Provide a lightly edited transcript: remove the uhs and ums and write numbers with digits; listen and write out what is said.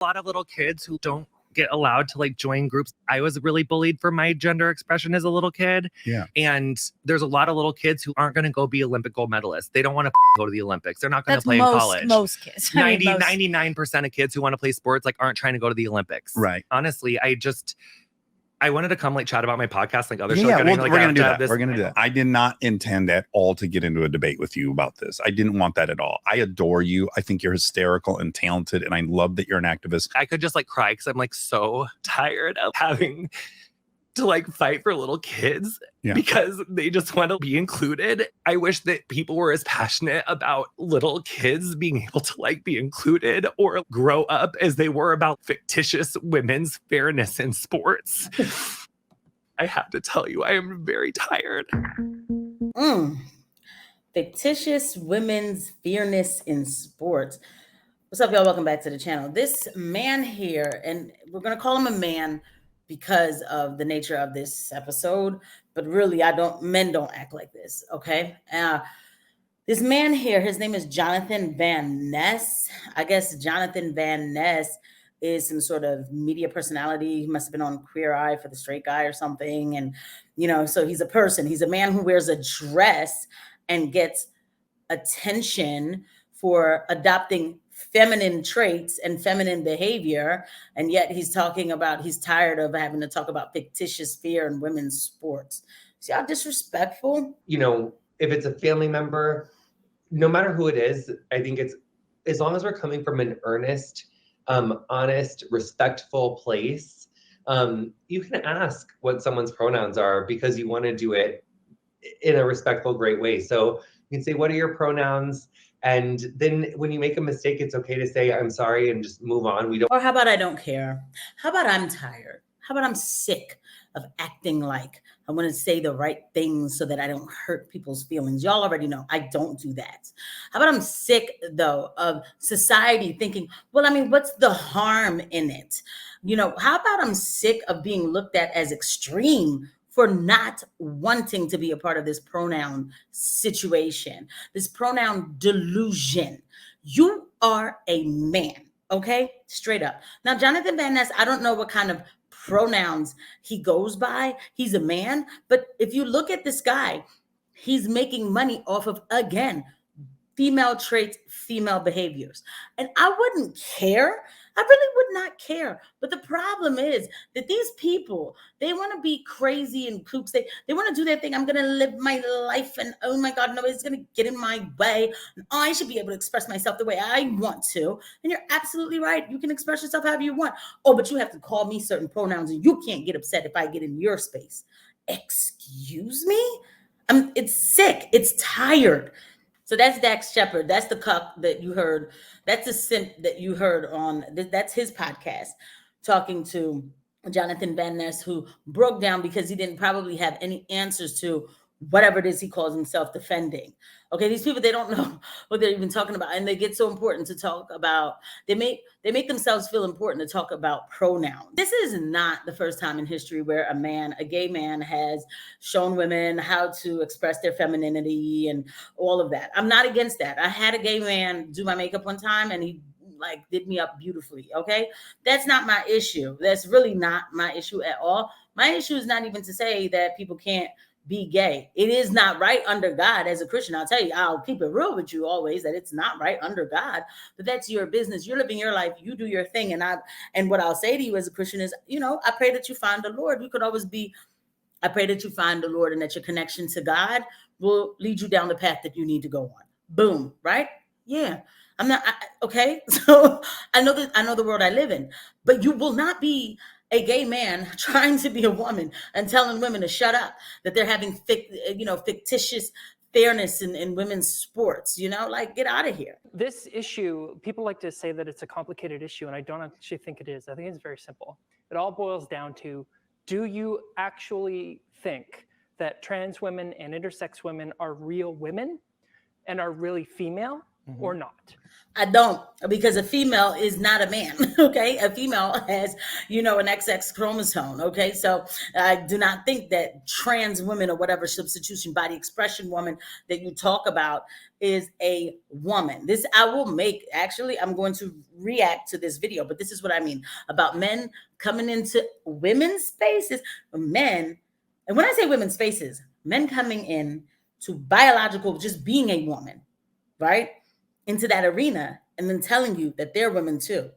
A lot of little kids who don't get allowed to like join groups. I was really bullied for my gender expression as a little kid. Yeah. And there's a lot of little kids who aren't going to go be Olympic gold medalists. They don't want to go to the Olympics. They're not going to play in college. Most kids. 99% of kids who want to play sports like aren't trying to go to the Olympics. Right. Honestly, I wanted to come like chat about my podcast, like other shows. Yeah, we're going to do that. We're going to do that. I did not intend at all to get into a debate with you about this. I didn't want that at all. I adore you. I think you're hysterical and talented, and I love that you're an activist. I could just like cry because I'm like so tired of having to like fight for little kids because they just want to be included. I wish that people were as passionate about little kids being able to like be included or grow up as they were about fictitious women's fairness in sports. I have to tell you, I am very tired. Fictitious women's fairness in sports. What's up, y'all? Welcome back to the channel. This man here, and we're going to call him a man because of the nature of this episode, but really men don't act like this, okay? This man here, his name is Jonathan Van Ness. I guess Jonathan Van Ness is some sort of media personality. He must have been on Queer Eye for the Straight Guy or something. And, so he's a person. He's a man who wears a dress and gets attention for adopting feminine traits and feminine behavior, and yet he's talking about he's tired of having to talk about fictitious fear in women's sports. See how disrespectful? If it's a family member, no matter who it is, I think it's as long as we're coming from an earnest, honest, respectful place, you can ask what someone's pronouns are because you want to do it in a respectful, great way. So you can say, what are your pronouns? And then when you make a mistake, it's okay to say, I'm sorry, and just move on. Or how about I don't care? How about I'm tired? How about I'm sick of acting like I want to say the right things so that I don't hurt people's feelings? Y'all already know I don't do that. How about I'm sick, though, of society thinking, well, what's the harm in it? How about I'm sick of being looked at as extreme for not wanting to be a part of this pronoun situation, this pronoun delusion. You are a man, okay? Straight up. Now, Jonathan Van Ness, I don't know what kind of pronouns he goes by. He's a man. But if you look at this guy, he's making money off of, again, female traits, female behaviors. And I wouldn't care. I really would not care. But the problem is that these people, they want to be crazy and kooks. They want to do their thing. I'm going to live my life and, oh my God, nobody's going to get in my way. And I should be able to express myself the way I want to. And you're absolutely right. You can express yourself however you want. Oh, but you have to call me certain pronouns and you can't get upset if I get in your space. Excuse me? It's sick. It's tired. So that's Dax Shepard. That's the cuck that you heard. That's the simp that you heard on. That's his podcast, talking to Jonathan Van Ness, who broke down because he didn't probably have any answers to whatever it is he calls himself defending. Okay, these people, they don't know what they're even talking about, and they get so important to talk about. They make themselves feel important to talk about pronouns. This is not the first time in history where a gay man has shown women how to express their femininity and all of that. I'm not against that. I had a gay man do my makeup one time, and he did me up beautifully. Okay, that's not my issue. That's really not my issue at all. My issue is not even to say that people can't be gay. It is not right under God. As a Christian, I'll tell you, I'll keep it real with you always, that it's not right under God, but that's your business. You're living your life. You do your thing. And what I'll say to you as a Christian is, I pray that you find the Lord. We could always be, I pray that you find the Lord and that your connection to God will lead you down the path that you need to go on. Boom. Right? Yeah. I'm not, okay. So I know the world I live in, but you will not be a gay man trying to be a woman and telling women to shut up, that they're having fictitious fairness in women's sports, get out of here. This issue, people like to say that it's a complicated issue, and I don't actually think it is. I think it's very simple. It all boils down to, do you actually think that trans women and intersex women are real women and are really female? or not? I don't, because a female is not a man. Okay. A female has, an XX chromosome. Okay. So I do not think that trans women or whatever substitution body expression woman that you talk about is a woman. This I will make, actually, I'm going to react to this video, but this is what I mean about men coming into women's spaces, men. And when I say women's spaces, men coming in to biological, just being a woman, right? Into that arena and then telling you that they're women too.